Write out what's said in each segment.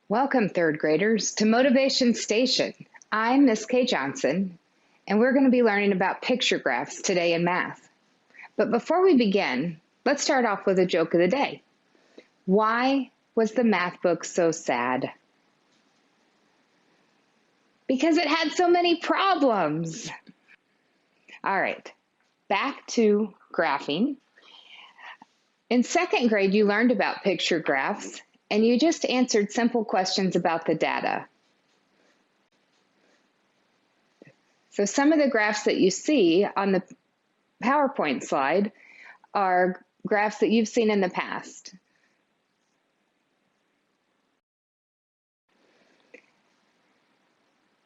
Welcome, third graders, to Motivation Station. I'm Miss Kay Johnson, and we're going to be learning about picture graphs today in math. But before we begin, let's start off with a joke of the day. Why was the math book so sad? Because it had so many problems. All right, back to graphing. In second grade, you learned about picture graphs, and you just answered simple questions about the data. So some of the graphs that you see on the PowerPoint slide are graphs that you've seen in the past.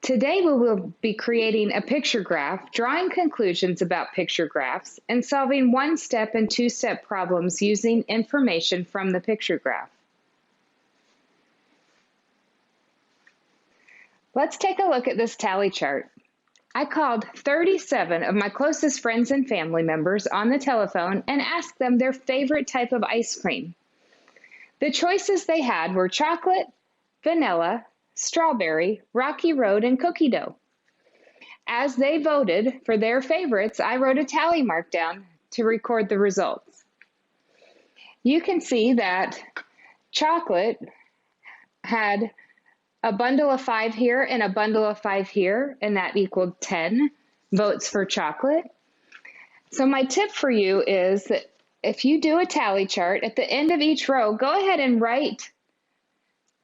Today we will be creating a picture graph, drawing conclusions about picture graphs, and solving one-step and two-step problems using information from the picture graph. Let's take a look at this tally chart. I called 37 of my closest friends and family members on the telephone and asked them their favorite type of ice cream. The choices they had were chocolate, vanilla, strawberry, Rocky Road, and cookie dough. As they voted for their favorites, I wrote a tally mark down to record the results. You can see that chocolate had a bundle of 5 here and a bundle of 5 here, and that equaled 10 votes for chocolate. So my tip for you is that if you do a tally chart, at the end of each row, go ahead and write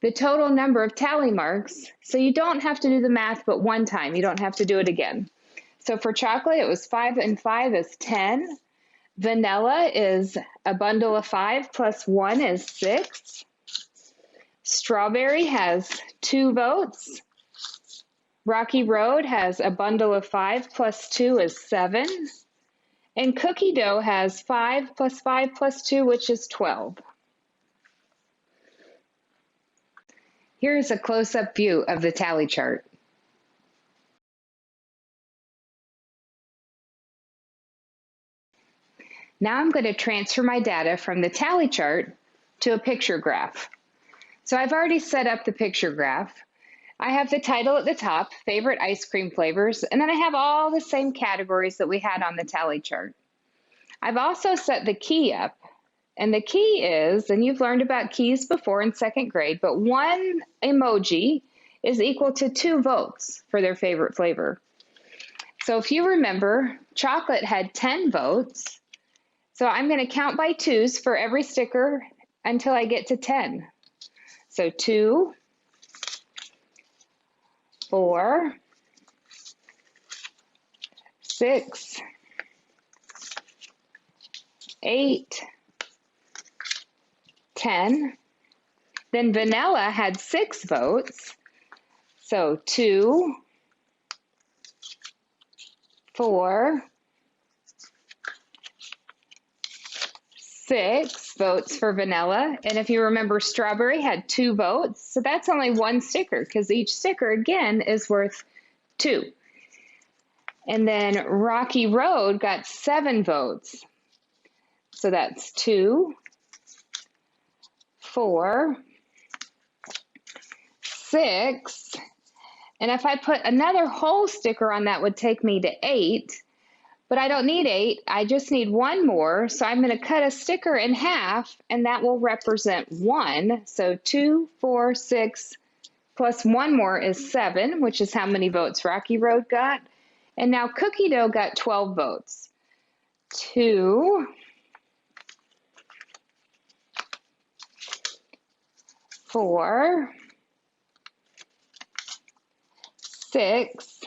the total number of tally marks, so you don't have to do the math but one time. You don't have to do it again. So for chocolate, it was 5 and 5 is 10. Vanilla is a bundle of 5 plus 1 is 6. Strawberry has 2 votes. Rocky Road has a bundle of 5 plus 2 is 7. And cookie dough has 5 plus 5 plus 2, which is 12. Here's a close-up view of the tally chart. Now I'm going to transfer my data from the tally chart to a picture graph. So I've already set up the picture graph. I have the title at the top, favorite ice cream flavors, and then I have all the same categories that we had on the tally chart. I've also set the key up. And the key is, and you've learned about keys before in second grade, but one emoji is equal to 2 votes for their favorite flavor. So if you remember, chocolate had 10 votes. So I'm going to count by 2s for every sticker until I get to 10. So 2, 4, 6, 8, 10. Then vanilla had 6 votes. So 2, 4, 6 votes for vanilla. And if you remember, strawberry had 2 votes. So that's only 1 sticker because each sticker, again, is worth 2. And then Rocky Road got 7 votes. So that's 2, 4, 6, and if I put another whole sticker on that would take me to 8, but I don't need 8, I just need 1 more, so I'm going to cut a sticker in half, and that will represent 1, so 2, 4, 6, plus 1 more is 7, which is how many votes Rocky Road got, and now cookie dough got 12 votes. 2, 4, 6,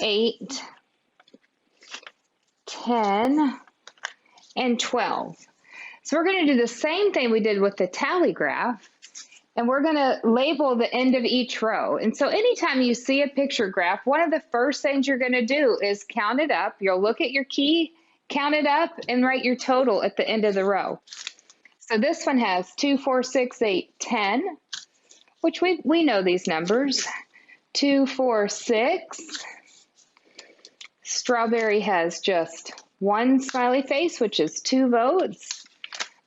8, 10, and 12. So we're going to do the same thing we did with the tally graph, and we're going to label the end of each row. And so anytime you see a picture graph, one of the first things you're going to do is count it up. You'll look at your key, count it up, and write your total at the end of the row. So this one has 2, 4, 6, 8, 10, which we know these numbers. 2, 4, 6. Strawberry has just 1 smiley face, which is 2 votes.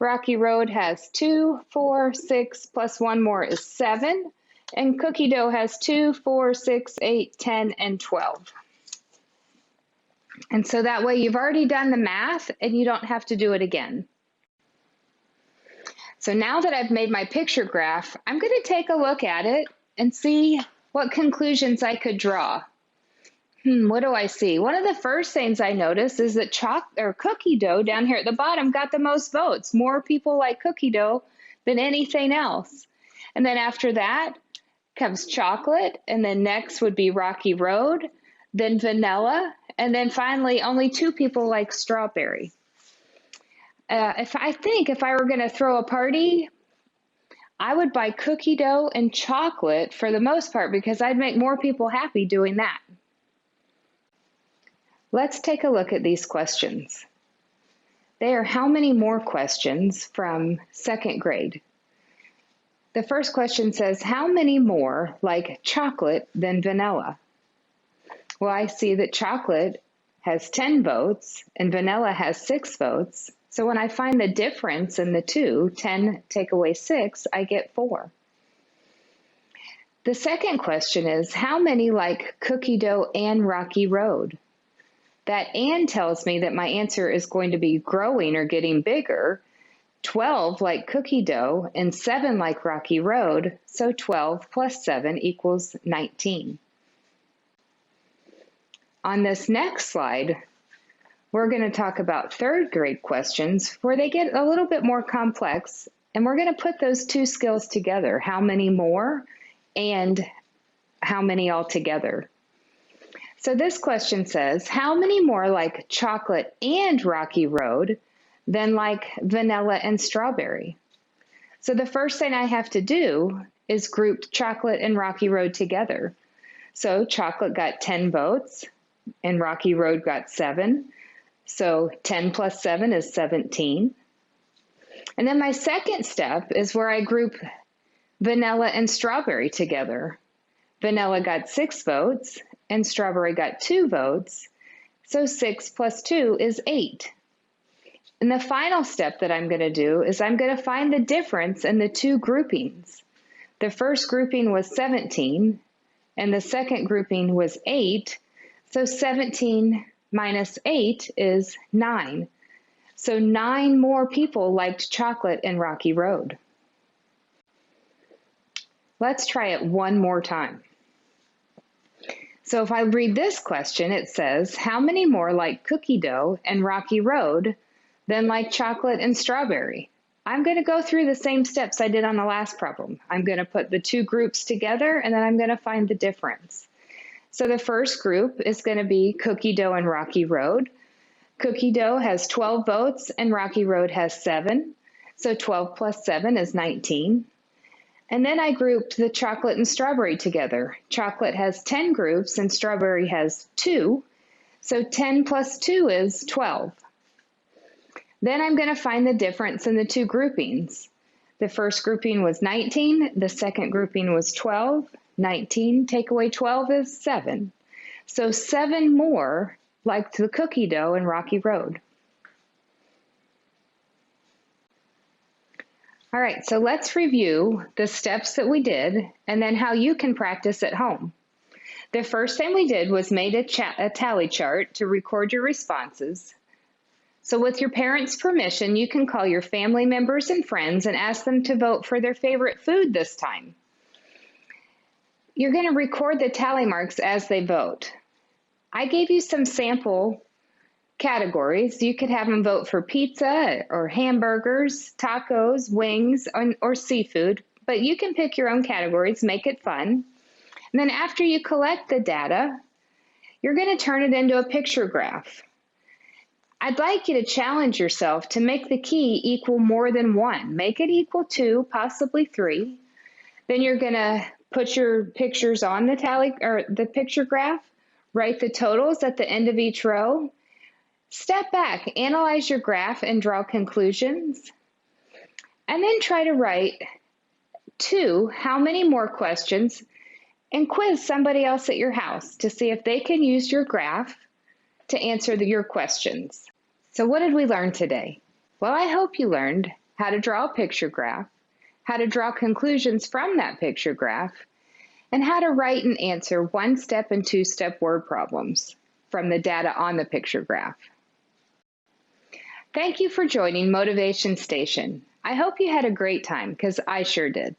Rocky Road has 2, 4, 6, plus 1 more is 7. And cookie dough has 2, 4, 6, 8, 10, and 12. And so that way you've already done the math and you don't have to do it again. So now that I've made my picture graph, I'm going to take a look at it and see what conclusions I could draw. What do I see? One of the first things I notice is that cookie dough down here at the bottom got the most votes. More people like cookie dough than anything else. And then after that comes chocolate, and then next would be Rocky Road, then vanilla, and then finally only 2 people like strawberry. If I were going to throw a party, I would buy cookie dough and chocolate for the most part because I'd make more people happy doing that. Let's take a look at these questions. They are how many more questions from 2nd grade. The first question says, how many more like chocolate than vanilla? Well, I see that chocolate has 10 votes and vanilla has 6 votes. So when I find the difference in the two, 10 take away 6, I get 4. The second question is, how many like cookie dough and Rocky Road? That and tells me that my answer is going to be growing or getting bigger. 12 like cookie dough and 7 like Rocky Road, so 12 plus 7 equals 19. On this next slide, we're going to talk about 3rd grade questions where they get a little bit more complex, and we're going to put those 2 skills together, how many more and how many altogether. So this question says, how many more like chocolate and Rocky Road than like vanilla and strawberry? So the first thing I have to do is group chocolate and Rocky Road together. So chocolate got 10 votes and Rocky Road got 7. So 10 plus 7 is 17. And then my second step is where I group vanilla and strawberry together. Vanilla got 6 votes and strawberry got 2 votes. So 6 plus 2 is 8. And the final step that I'm going to do is I'm going to find the difference in the 2 groupings. The first grouping was 17 and the second grouping was 8. So 17 minus 8 is 9. So 9 more people liked chocolate and Rocky Road. Let's try it one more time. So if I read this question, it says, how many more like cookie dough and Rocky Road than like chocolate and strawberry? I'm going to go through the same steps I did on the last problem. I'm going to put the 2 groups together and then I'm going to find the difference. So the first group is going to be cookie dough and Rocky Road. Cookie dough has 12 votes and Rocky Road has 7. So 12 plus 7 is 19. And then I grouped the chocolate and strawberry together. Chocolate has 10 groups and strawberry has 2. So 10 plus 2 is 12. Then I'm going to find the difference in the 2 groupings. The first grouping was 19. The second grouping was 12. 19 take away 12 is 7. So 7 more like the cookie dough and Rocky Road. All right, so let's review the steps that we did and then how you can practice at home. The first thing we did was made a tally chart to record your responses. So with your parents' permission, you can call your family members and friends and ask them to vote for their favorite food this time. You're going to record the tally marks as they vote. I gave you some sample categories. You could have them vote for pizza or hamburgers, tacos, wings, or seafood, but you can pick your own categories, make it fun. And then after you collect the data, you're going to turn it into a picture graph. I'd like you to challenge yourself to make the key equal more than 1. Make it equal 2, possibly 3. Then you're going to put your pictures on the picture graph, write the totals at the end of each row. Step back, analyze your graph and draw conclusions, and then try to write 2, how many more questions, and quiz somebody else at your house to see if they can use your graph to answer your questions. So what did we learn today? Well, I hope you learned how to draw a picture graph, how to draw conclusions from that picture graph, and how to write and answer one-step and two-step word problems from the data on the picture graph. Thank you for joining Motivation Station. I hope you had a great time, because I sure did.